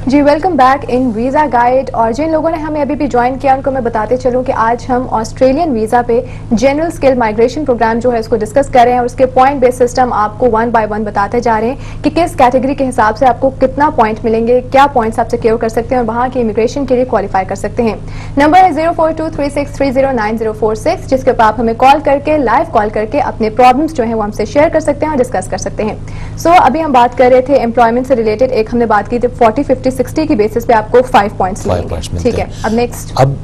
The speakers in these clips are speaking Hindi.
Ji welcome back in visa guide. और जिन लोगों ने हमें अभी भी ज्वाइन किया उनको मैं बताते चलूं कि आज हम ऑस्ट्रेलियन वीज़ा पे जनरल स्किल माइग्रेशन प्रोग्राम जो है उसको डिस्कस कर रहे हैं और उसके पॉइंट बेस्ड सिस्टम आपको वन बाय वन बताते जा रहे हैं कि किस कैटेगरी के हिसाब से आपको कितना पॉइंट मिलेंगे, क्या पॉइंट्स आप सिक्योर कर सकते हैं और वहाँ की इमिग्रेशन के लिए क्वालिफाई कर सकते हैं। नंबर है 0423630946, जिसके ऊपर आप हमें कॉल करके लाइव कॉल करके अपने प्रॉब्लम्स जो है वो हमसे शेयर कर सकते हैं और डिस्कस कर सकते हैं। सो अभी हम बात कर रहे थे एम्प्लॉयमेंट से रिलेटेड, एक हमने बात की थी 40, 50, 60 की बेसिस पे आपको 5 पॉइंट्स मिलेंगे। ठीक है, अब नेक्स्ट। अब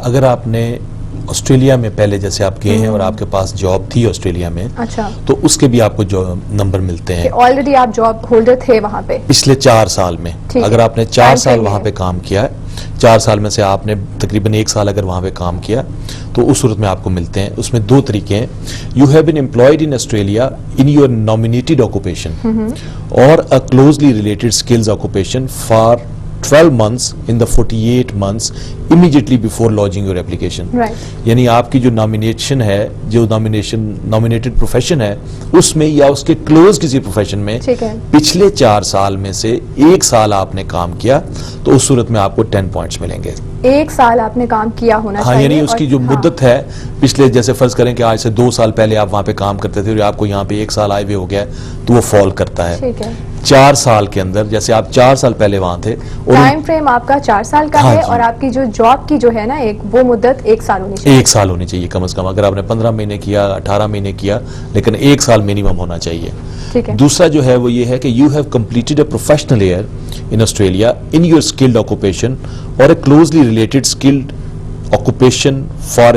अगर आपने ऑस्ट्रेलिया में पहले जैसे आप गए हैं और आपके पास जॉब थी ऑस्ट्रेलिया में, अच्छा, तो उसके भी आपको जो नंबर मिलते हैं। ऑलरेडी आप जॉब होल्डर थे वहां पे पिछले 4 साल में, अगर आपने 4 साल वहां पे काम किया है, 4 साल में से आपने तकरीबन 1 साल अगर वहां पे काम किया तो उस सूरत में आपको मिलते हैं। उसमें 2 तरीके हैं। You have been employed in Australia in your nominated occupation और a closely related skills occupation for 12 months in the 48 months immediately before lodging your application। यानी आपकी जो नॉमिनेशन है, जो नॉमिनेटेड प्रोफेशन है उसमें या उसके क्लोज किसी प्रोफेशन में पिछले 4 साल में से 1 साल आपने काम किया तो उस सूरत में आपको 10 पॉइंट्स मिलेंगे। 1 साल आपने काम किया होना चाहिए। यानी उसकी जो मुद्दत है, पिछले जैसे फर्ज करें कि आज से 2 साल पहले आप वहां पे काम करते थे और आपको यहाँ पे 1 साल आए हुए हो गया तो वो फॉल करता है। 4 साल के अंदर, जैसे आप 4 साल पहले वहां थे, टाइम फ्रेम आपका 4 साल का है और आपकी जो जॉब की जो है ना एक वो मुद्दत 1 साल होनी चाहिए। 1 साल होनी चाहिए कम से कम। अगर आपने 15 महीने किया, 18 महीने किया, लेकिन 1 साल मिनिमम होना चाहिए। ठीक है। दूसरा जो है वो ये है कि you have completed a professional year in Australia in your skilled occupation और a closely related skilled occupation for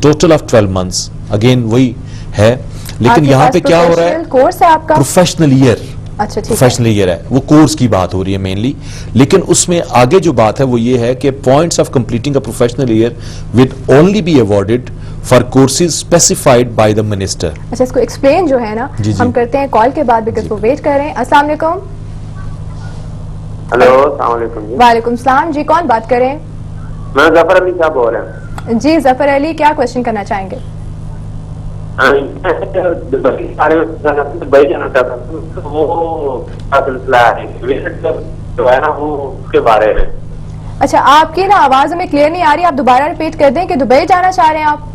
total of 12 months. Again वही है, लेकिन यहाँ पे क्या हो रहा है, कोर्स है आपका प्रोफेशनल ईयर। अच्छा, प्रोफेशनल ईयर है, वो कोर्स की बात हो रही है मेनली, लेकिन उसमें आगे जो बात है वो ये है कि points of completing a professional year with only be awarded for courses specified by the minister. अच्छा, इसको एक्सप्लेन जो है ना हम करते हैं कॉल के बाद, बिकॉज़ वो वेट कर रहे हैं। अस्सलाम वालेकुम। हेलो, अस्सलाम वालेकुम जी। वालेकुम सलाम जी, कौन बात कर रहे हैं? मैं जफर अली साहब बोल रहा हूँ। जी जफर अली, क्या क्वेश्चन करना चाहेंगे? दुबई जाना चाहता हूँ, वो सिलसिला है जो है ना वो उसके बारे में। अच्छा, आपकी ना आवाज हमें क्लियर नहीं आ रही, आप दोबारा रिपीट कर दें कि दुबई जाना चाह रहे हैं आप?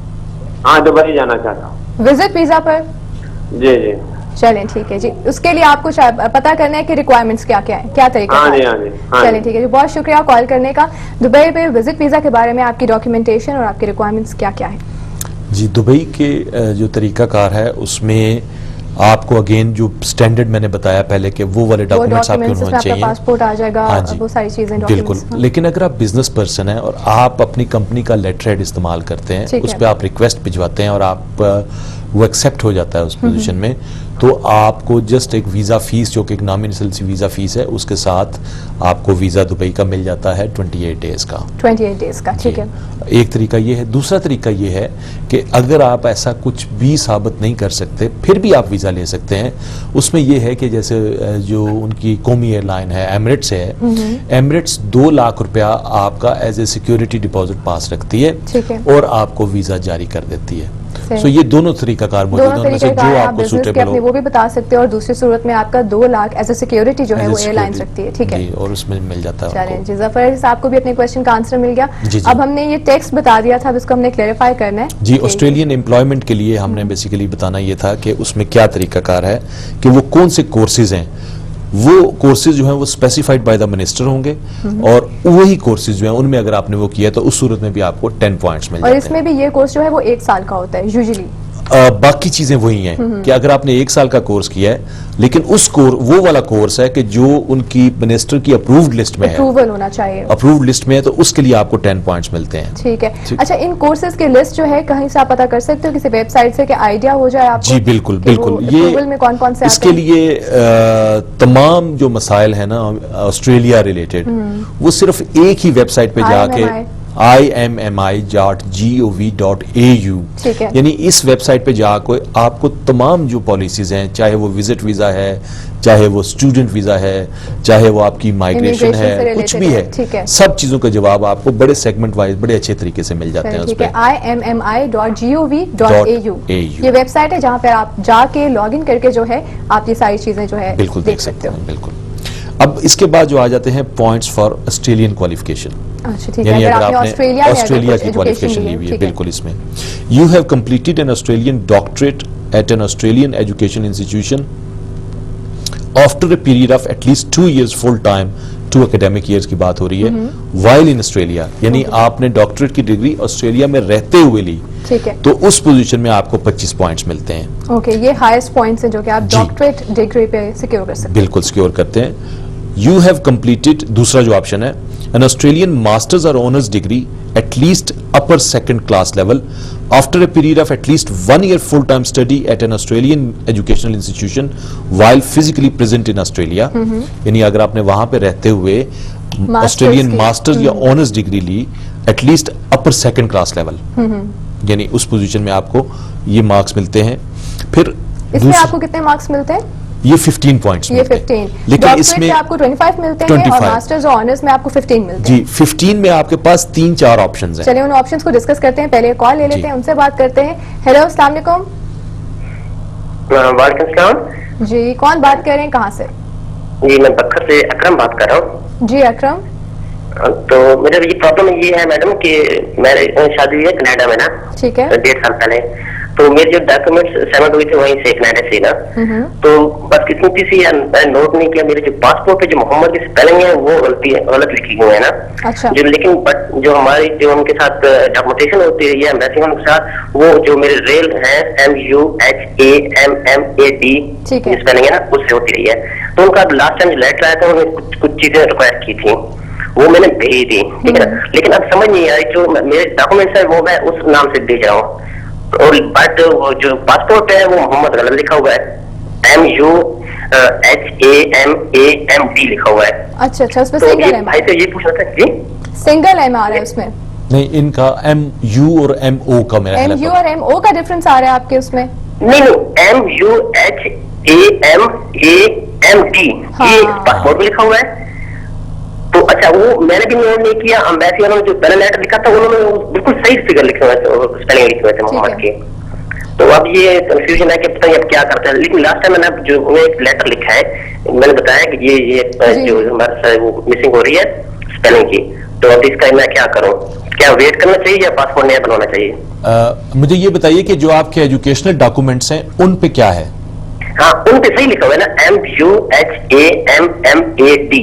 हाँ, दुबई जाना चाहता हूँ विजिट वीजा पर। जी जी, चलें ठीक है जी। उसके लिए आपको पता करना है कि रिक्वायरमेंट्स क्या क्या है, क्या तरीका है। चलें ठीक है जी, बहुत शुक्रिया कॉल करने का। दुबई पे विजिट वीजा के बारे में आपकी डॉक्यूमेंटेशन और आपकी रिक्वायरमेंट्स क्या क्या है? जी, दुबई के जो तरीकाकार है उसमें आपको अगेन जो स्टैंडर्ड मैंने बताया पहले कि वो वाले डॉक्यूमेंट्स आपके होने चाहिए। पासपोर्ट आ जाएगा, हाँ जी, वो सारी चीजें बिल्कुल। लेकिन अगर आप बिजनेस पर्सन हैं और आप अपनी कंपनी का लेटर हेड इस्तेमाल करते हैं, उस पर आप रिक्वेस्ट भिजवाते हैं और आप वो एक्सेप्ट हो जाता है उस पोजीशन में, तो आपको जस्ट एक वीज़ा फीस जो कि एक नॉमिनल सी वीज़ा फीस है उसके साथ आपको वीज़ा दुबई का मिल जाता है 28 डेज का। 28 डेज का, ठीक है। एक तरीका ये है। दूसरा तरीका ये है कि अगर आप ऐसा कुछ भी साबित नहीं कर सकते फिर भी आप वीज़ा ले सकते हैं। उसमें यह है कि जैसे जो उनकी कौमी एयरलाइन है एमिरेट्स है, एमिरेट्स 2 लाख रुपया आपका एज ए सिक्योरिटी डिपॉजिट पास रखती है और आपको वीज़ा जारी कर देती है। सो ये दोनों तरीकाकार मौजूद हैं, उनमें से जो आपको सूटेबल हो वो भी बता सकते हैं। और दूसरी सूरत में आपका 2 लाख एज ए सिक्योरिटी जो है वो एयरलाइन रखती है, ठीक है, और उसमें मिल जाता है। चलें जी, जफर अली साहब को भी अपने क्वेश्चन का आंसर मिल गया। अब हमने ये टेक्स्ट बता दिया था, अब इसको हमने क्लैरिफाई करना है। जी, ऑस्ट्रेलियन एम्प्लॉयमेंट के लिए हमने बेसिकली बताना ये था कि उसमें क्या तरीकाकार है कि वो कौन से कोर्सेज हैं। वो कोर्सेज जो हैं वो स्पेसिफाइड बाय द मिनिस्टर होंगे और वही कोर्सेज जो हैं उनमें अगर आपने वो किया तो उस सूरत में भी आपको 10 पॉइंट्स मिल जाते हैं। और इसमें भी ये कोर्स जो है वो 1 साल का होता है यूजुअली। बाकी चीजें वही हैं कि अगर आपने 1 साल का कोर्स किया है, लेकिन उस वो वाला कोर्स है कि जो उनकी मिनिस्टर की अप्रूव्ड लिस्ट में है, अप्रूवल होना चाहिए, अप्रूव्ड लिस्ट में है, तो उसके लिए आपको 10 पॉइंट्स मिलते हैं। ठीक है। अच्छा, इन कोर्सेज की लिस्ट जो है कहीं से आप पता कर सकते हो, किसी वेबसाइट से, कि आइडिया हो जाए आपको? जी बिल्कुल बिल्कुल। ये में कौन कौन से इसके लिए तमाम जो मसाइल है ना ऑस्ट्रेलिया रिलेटेड, वो सिर्फ एक ही वेबसाइट पे जाके IMMI.gov.au, यानी इस वेबसाइट पे जाकर आपको तमाम जो पॉलिसीज हैं, चाहे वो विजिट वीजा है, चाहे वो स्टूडेंट वीजा है, चाहे वो आपकी माइग्रेशन है, कुछ भी है, सब चीजों का जवाब आपको बड़े सेगमेंट वाइज बड़े अच्छे तरीके से मिल जाते हैं। उस पे IMMI.gov.au ये वेबसाइट है जहाँ पे आप जाके लॉग इन करके जो है आप ये सारी चीजें जो है बिल्कुल देख सकते हैं। बिल्कुल। अब इसके बाद जो आ जाते हैं पॉइंट्स फॉर ऑस्ट्रेलियन क्वालिफिकेशन, अच्छा ठीक है, यानी अगर अगर आपने आपने ऑस्ट्रेलिया में अगर ऑस्ट्रेलिया कुछ की क्वालिफिकेशन ली हुई है, ठीक है। बिल्कुल इसमें you have completed an Australian doctorate at an Australian education institution after a period of at least 2 years full time, 2 academic years की बात हो रही है, वाइल इन ऑस्ट्रेलिया, यानी आपने डॉक्टरेट की डिग्री ऑस्ट्रेलिया में रहते हुए ली, ठीक है, तो उस पोजीशन में आपको 25 पॉइंट्स मिलते हैं। ओके, ये हाईएस्ट पॉइंट्स हैं जो कि आप जी। डॉक्टरेट डिग्री पे सिक्योर कर सकते हैं। बिल्कुल सिक्योर करते हैं। यू हैव कंप्लीटेड, दूसरा जो ऑप्शन है, एन ऑस्ट्रेलियन मास्टर्स और honours degree at least upper second class level after a period of at least 1 year full time study eight an Australian educational institution while physically present in Australia, यानी अगर आपने वहां पे रहते हुए ऑस्ट्रेलियन की। मास्टर्स या ऑनर्स डिग्री ली एटलीस्ट अपर सेकंड क्लास लेवल, यानी उस पोजीशन में आपको ये मार्क्स मिलते हैं। फिर इसमें आपको कितने मार्क्स मिलते हैं? ये 15 पॉइंट्स ये मिलते हैं। 15, लेकिन डॉक्टरेट इसमें में आपको 25 मिलते हैं 25 और मास्टर्स और ऑनर्स में आपको 15 मिलते हैं। जी 15 में आपके पास 3-4 ऑप्शंस हैं। चलिए उन ऑप्शंस को डिस्कस करते हैं, पहले कॉल ले लेते जी। हैं, उनसे बात करते हैं। हेलो, अस्सलाम वालेकुम। वालेकुम सलाम। जी, कौन बात कर रहे हैं, कहाँ से? जी मैं बखर से अकरम बात कर रहा हूँ। जी अकरम, तो मेरा ये प्रॉब्लम ये है मैडम कि मेरी शादी हुई है कनाडा में ना, ठीक है। 1.5 साल पहले। तो मेरे जो डॉक्यूमेंट्स सबमिट हुए थे वहीं से कनाडा से ना, तो बदकिस्मती से मैंने नोट नहीं किया, मेरे जो पासपोर्ट पे जो मोहम्मद की स्पेलिंग है वो गलत लिखी हुई है ना। अच्छा। जो लेकिन बट जो हमारी जो उनके साथ डॉक्यूमेंटेशन होती है या मैक्सिमम के साथ, वो जो मेरे रेल है MUHAMMAD ठीक है। स्पेलिंग है ना, उससे होती रही है। तो उनका लास्ट टाइम जो लेटर आया था उन्होंने कुछ चीजें रिक्वेस्ट की थी, वो मैंने भेज दी, ठीक है ना। लेकिन अब समझ नहीं आ रही, जो मेरे डॉक्यूमेंट्स है वो मैं उस नाम से भेज रहा हूँ, और बट वो जो पासपोर्ट है वो मोहम्मद गलत लिखा हुआ है, MUHAMAMD लिखा हुआ है। अच्छा अच्छा, उसमें तो सिंगल ये एम, भाई से ये पूछना था जी। सिंगल एम आ रहा है उसमें। नहीं, इनका MU और MO का मेरा ख्याल MU है। और MO का डिफरेंस आ रहा है आपके उसमें? नहीं MUHAMAMD हाँ। ये पासपोर्ट में लिखा हुआ है। तो अच्छा, वो मैंने भी नोट नहीं किया, वैसे उन्होंने जो पहला लेटर लिखा था उन्होंने बिल्कुल सही फिगर लिखे हुए थे, स्पेलिंग लिखे हुए थे मोहम्मद के। तो अब ये कंफ्यूजन है कि पता नहीं अब क्या करते हैं। लेकिन लास्ट टाइम मैंने जो उन्हें एक लेटर लिखा है, मैंने बताया कि ये जो हमारे साथ वो मिसिंग हो रही है स्पेलिंग की, तो अब इसका मैं क्या करूं? क्या वेट करना चाहिए या पासपोर्ट नया बनवाना चाहिए? मुझे ये बताइए कि जो आपके एजुकेशनल डॉक्यूमेंट्स हैं उन पे क्या है? हाँ, उन पे सही लिखा हुआ है ना, MUHAMMAD,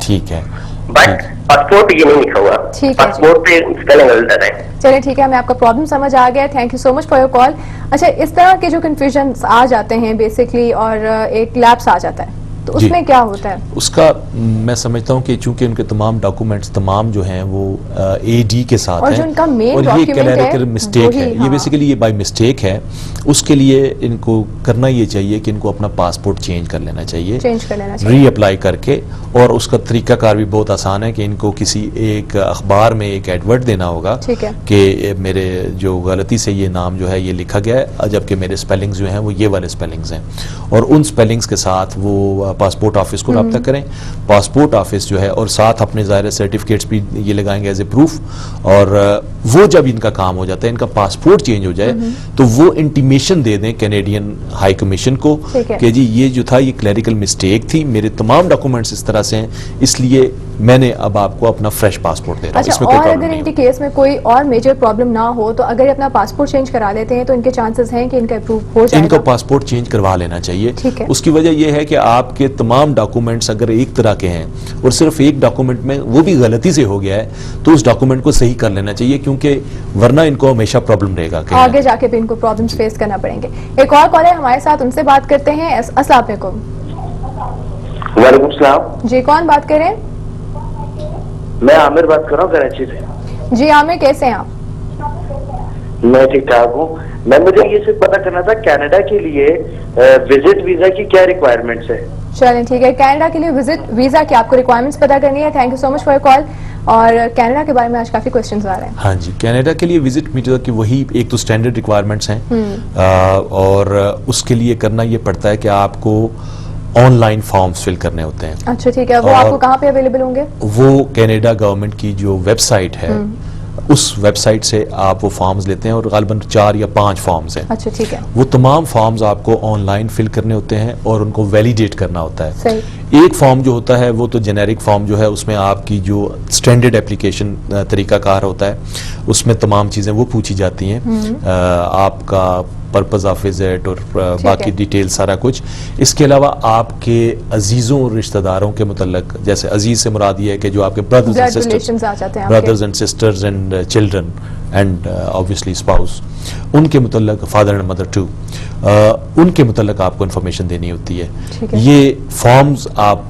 ठीक है, बट पासपोर्ट पे ये नहीं लिखा हुआ। ठीक है जी। पासपोर्ट पे स्पेलिंग गलत है। चलिए ठीक है, हमें आपका प्रॉब्लम समझ आ गया। Thank you so much for your call. अच्छा, इस तरह के जो कंफ्यूजन आ जाते हैं बेसिकली और एक लैप्स आ जाता है, तो जी। उसमें क्या होता है? उसका मैं समझता हूं कि चूंकि उनके तमाम डॉक्यूमेंट्स तमाम जो हैं वो AD के साथ और हैं, जो उनका main और ये document क्लैरिकल है, मिस्टेक वही, है, ये हाँ। बेसिकली ये बाय मिस्टेक है। उसके लिए इनको करना ये चाहिए कि इनको अपना पासपोर्ट चेंज कर लेना चाहिए, चेंज कर लेना चाहिए। रीअप्लाई करके, और उसका तरीकाकार भी बहुत आसान है कि इनको किसी एक अखबार में एक एडवर्ट देना होगा ठीक है। कि मेरे जो गलती से ये नाम जो है ये लिखा गया है, जबकि मेरे स्पेलिंग्स जो हैं वो ये वाले स्पेलिंग्स हैं, और उन स्पेलिंग्स के साथ वो पासपोर्ट ऑफिस को रब्ता करें। पासपोर्ट ऑफिस जो है, और साथ अपने ज़ाहिर सर्टिफिकेट्स भी ये लगाएंगे एज ए प्रूफ, और वो जब इनका काम हो जाता है, इनका पासपोर्ट चेंज हो जाए, तो वो इंटीमेशन दे दें कैनेडियन हाई कमीशन को ठीक है। कि जी ये जो था ये क्लैरिकल मिस्टेक थी, मेरे तमाम डॉक्यूमेंट्स इस तरह से हैं, इसलिए मैंने अब आपको अपना फ्रेश पासपोर्ट दे रहा हूं। अच्छा, इसमें कोई और प्रॉब्लम अगर नहीं इनके होगी। केस में कोई और मेजर प्रॉब्लम ना हो, तो अगर ये अपना पासपोर्ट चेंज करा लेते हैं तो इनके चांसेस हैं कि इनका अप्रूव हो जाएगा? इनको पासपोर्ट चेंज करवा लेना चाहिए। ठीक है। उसकी वजह यह है कि आपके तमाम डॉक्यूमेंट्स अगर एक तरह के हैं और सिर्फ एक डॉक्यूमेंट में वो भी गलती से हो गया है, तो उस डॉक्यूमेंट को सही कर लेना चाहिए, क्योंकि वरना इनको हमेशा प्रॉब्लम रहेगा कि आगे जाके भी इनको प्रॉब्लम्स फेस करना पड़ेंगे। एक और कॉलर हमारे साथ, उनसे बात करते हैं। अस्सलाम वालेकुम। वालेकुम सलाम। जी, कौन बात कर रहे हैं? मैं आमिर बात कर रहा हूँ कराची से। जी आमिर, कैसे हैं आप? मैं ठीक ठाक हूँ। मुझे ये सिर्फ पता करना था, कनाडा के लिए विजिट वीजा की क्या रिक्वायरमेंट्स है? चलें ठीक है, कनाडा के लिए विजिट वीजा की आपको रिक्वायरमेंट्स पता करनी है। Thank you so much for your call. और कनाडा के बारे में आज काफी क्वेश्चंस आ रहे हैं। हाँ जी, कनाडा के लिए विजिट वीजा की वही एक तो स्टैंडर्ड रिक्वायरमेंट्स हैं, और उसके लिए करना ये पड़ता है कि आपको ऑनलाइन फॉर्म्स फिल करने होते हैं। अच्छा ठीक है, वो और आपको कहाँ पे अवेलेबल होंगे? वो कनाडा गवर्नमेंट की जो वेबसाइट है, उस वेबसाइट से आप वो फॉर्म्स लेते हैं, और गालिबन 4 या 5 फॉर्म्स हैं। अच्छा ठीक है, वो तमाम फॉर्म्स आपको ऑनलाइन फिल करने होते हैं और उनको वैलिडेट करना होता है। सही। एक फॉर्म जो होता है वो तो जेनेरिक फॉर्म जो है, उसमें आपकी जो स्टैंडर्ड एप्लीकेशन तरीकाकार होता है, उसमें तमाम चीज़ें वो पूछी जाती हैं, आपका पर्पस ऑफ विजिट और बाकी डिटेल सारा कुछ। इसके अलावा आपके अजीज़ों और रिश्तेदारों के मुतल्लक, जैसे अजीज से मुराद ये है कि जो आपके brothers and sisters and children and obviously spouse, उनके मुतल्लक, फादर एंड मदर टू, उनके मुतल्लक आपको इन्फॉर्मेशन देनी होती है। ये फॉर्म्स आप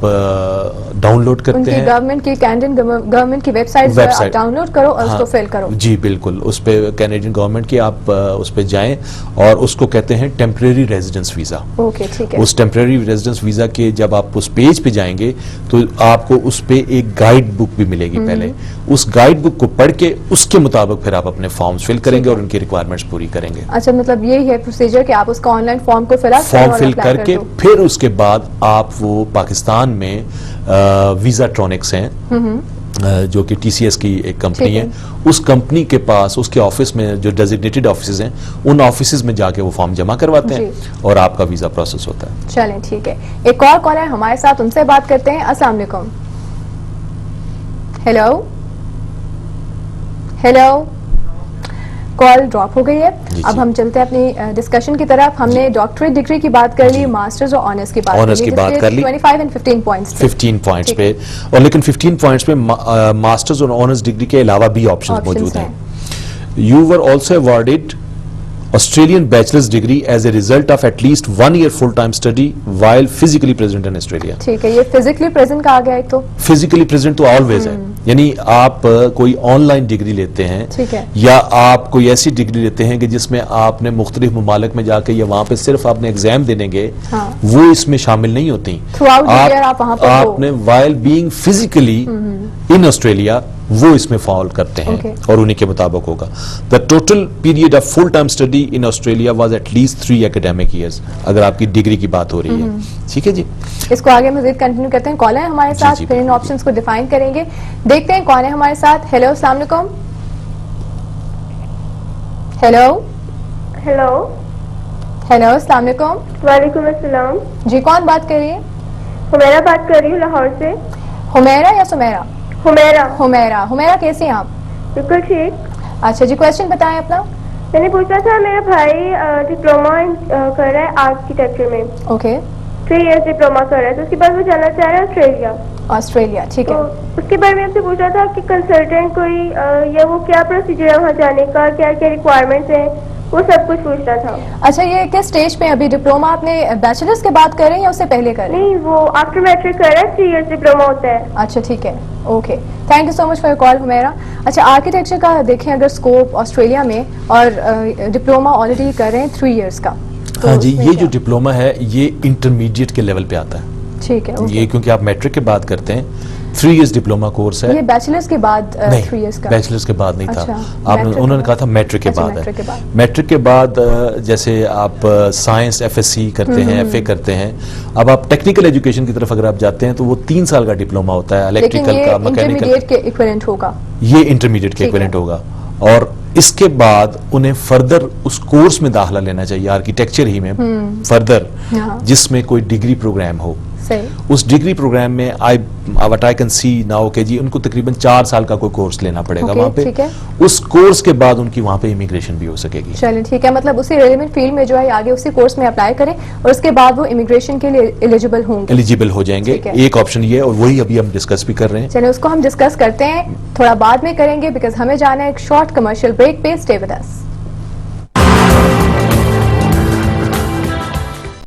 डाउनलोड करते हैं, गवर्नमेंट की कैनेडियन गवर्नमेंट की वेबसाइट पर आप डाउनलोड करो और उसको फिल करो। जी बिल्कुल, उस पे कैनेडियन गवर्नमेंट की आप उस पे जाएं और उसको कहते हैं टेम्परेरी रेजिडेंस वीजा। ओके, ठीक है। उस टेम्परेरी रेजिडेंस वीजा के जब आप उस पेज पे जाएंगे तो आपको उस पे एक गाइड बुक भी मिलेगी। पहले उस गाइड बुक को पढ़ के उसके मुताबिक फिर आप अपने फॉर्म्स फिल करेंगे और उनकी रिक्वायरमेंट्स पूरी करेंगे। अच्छा, मतलब यही है प्रोसीजर कि आप उसका ऑनलाइन फॉर्म को फॉर्म फिल करके फिर उसके बाद आप वो पाकिस्तान में वीजा ट्रॉनिक्स हैं जो कि TCS की एक कंपनी है, उस कंपनी के पास उसके ऑफिस में जो डेजिग्नेटेड ऑफिसेज हैं, उन ऑफिसेज में जाके वो फॉर्म जमा करवाते हैं और आपका वीजा प्रोसेस होता है। चलें, ठीक है। एक और कॉल है हमारे साथ, उनसे बात करते हैं। अस्सलाम वालेकुम। हेलो हेलो, कॉल ड्रॉप हो गई है। अब हम चलते हैं अपनी डिस्कशन की तरफ। हमने डॉक्टरेट डिग्री की बात कर ली, मास्टर्स और ऑनर्स की बात कर ली, 25 एंड 15 पॉइंट्स 15 पॉइंट्स पे, और लेकिन 15 पॉइंट्स पे मास्टर्स और ऑनर्स डिग्री के अलावा भी ऑप्शंस मौजूद हैं। You were also awarded Australian bachelor's degree as a result of at least 1 year full-time study while physically present in Australia. ठीक है, ये physically present का आ गया एक तो। Physically present तो always है, यानी आप कोई ऑनलाइन डिग्री लेते हैं, ठीक है, या आप कोई ऐसी डिग्री लेते हैं कि जिसमें आपने मुख्तलिफ ममालिक में जाके या वहाँ पे सिर्फ आपने एग्जाम देने गए, वो इसमें शामिल नहीं होती। आपने while being physically in Australia वो इसमें फॉल करते हैं और उन्हीं के मुताबिक होगा। The total period of full time study in Australia was at least 3 academic years, अगर आपकी डिग्री की बात हो रही है। ठीक है जी, इसको आगे मजीद कंटिन्यू करते हैं। कॉल है हमारे साथ, फिर इन ऑप्शंस को डिफाइन करेंगे। देखते हैं कौन है हमारे साथ। हेलो, अस्सलाम वालेकुम। हेलो हेलो हेलो, अस्सलाम वालेकुम। वालेकुम अस्सलाम। जी, कौन बात कर रही है? हुमैरा बात कर रही हूँ लाहौर से। हुमैरा या सुमेरा? हुमैरा। हुमैरा, हुमैरा कैसी हैं आप? बिल्कुल ठीक। अच्छा जी, क्वेश्चन बताएं अपना। मैंने पूछा था, मेरा भाई डिप्लोमा कर रहा है आर्किटेक्चर में। ओके, 3 इयर्स डिप्लोमा कर रहा है, तो उसके बाद वो जाना चाह रहा है ऑस्ट्रेलिया। ऑस्ट्रेलिया, ठीक है। तो उसके बारे में आपसे पूछा था कि कंसल्टेंट कोई या वो क्या प्रोसीजर है वहाँ जाने का, क्या क्या रिक्वायरमेंट्स हैं, वो सब कुछ पूछना था। अच्छा, ये किस स्टेज पे अभी डिप्लोमा आपने बैचलर्स के बाद कर रहे हैं या उससे पहले कर रहे हैं? नहीं, वो आफ्टर मैट्रिक कर रहा है, 3 इयर्स डिप्लोमा होता है। अच्छा, ठीक है, okay, thank you so much for your call Humaira. अच्छा, आर्किटेक्चर का देखें अगर स्कोप ऑस्ट्रेलिया में, और डिप्लोमा ऑलरेडी कर रहे हैं 3 इयर्स का, तो हाँ जी, ये जो डिप्लोमा है ये इंटरमीडिएट के लेवल पे आता है। ठीक है, ये क्योंकि आप मैट्रिक के बाद करते हैं, 3 इयर्स डिप्लोमा कोर्स है। ये बैचलर्स के बाद 3 इयर्स का? बैचलर्स के बाद नहीं था। अच्छा, उन्होंने कहा था मैट्रिक के बाद है। मैट्रिक के बाद जैसे आप साइंस FSc करते हैं, FA करते हैं, अब आप टेक्निकल एजुकेशन की तरफ अगर आप जाते हैं तो वो 3 साल का डिप्लोमा होता है, इलेक्ट्रिकल का, मैकेनिकल। इंटरमीडिएट के इक्विवेलेंट होगा ये, इंटरमीडिएट के इक्विवेलेंट होगा, और इसके बाद उन्हें फर्दर उस कोर्स में दाखिला लेना चाहिए आर्किटेक्चर ही में फर्दर, जिसमें कोई डिग्री प्रोग्राम हो। उस डिग्री प्रोग्राम में what I can see now के जी उनको तकरीबन 4 साल का कोई कोर्स लेना पड़ेगा वहाँ पे। उस कोर्स के बाद उनकी वहाँ पे इमिग्रेशन भी हो सकेगी। चलिए, ठीक है, मतलब उसी रेलेवेंट फील्ड में जो है आगे उसी कोर्स में अप्लाई करें और उसके बाद वो इमिग्रेशन के लिए एलिजिबल हो जाएंगे। एक ऑप्शन ये है, और वही अभी हम डिस्कस भी कर रहे हैं। चलिए, उसको हम डिस्कस करते हैं, थोड़ा बाद में करेंगे, बिकॉज हमें जाना है एक शॉर्ट कमर्शियल ब्रेक पे। Stay with us.